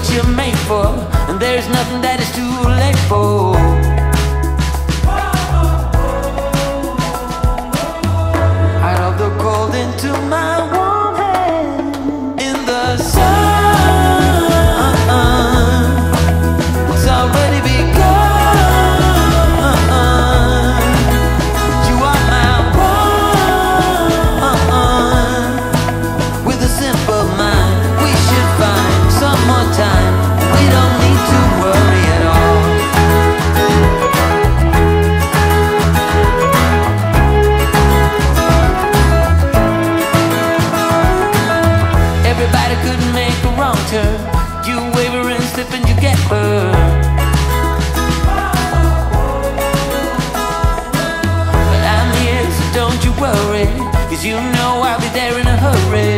what you're made for, and there's nothing that is too late for. Out of the cold into my warm hand, in the sun, it's already begun. You are my one, with a simple mind. We should find some more time. We don't need to worry at all. Everybody could make a wrong turn. You waver and slip and you get burned. But I'm here, so don't you worry, 'cause you know I'll be there in a hurry.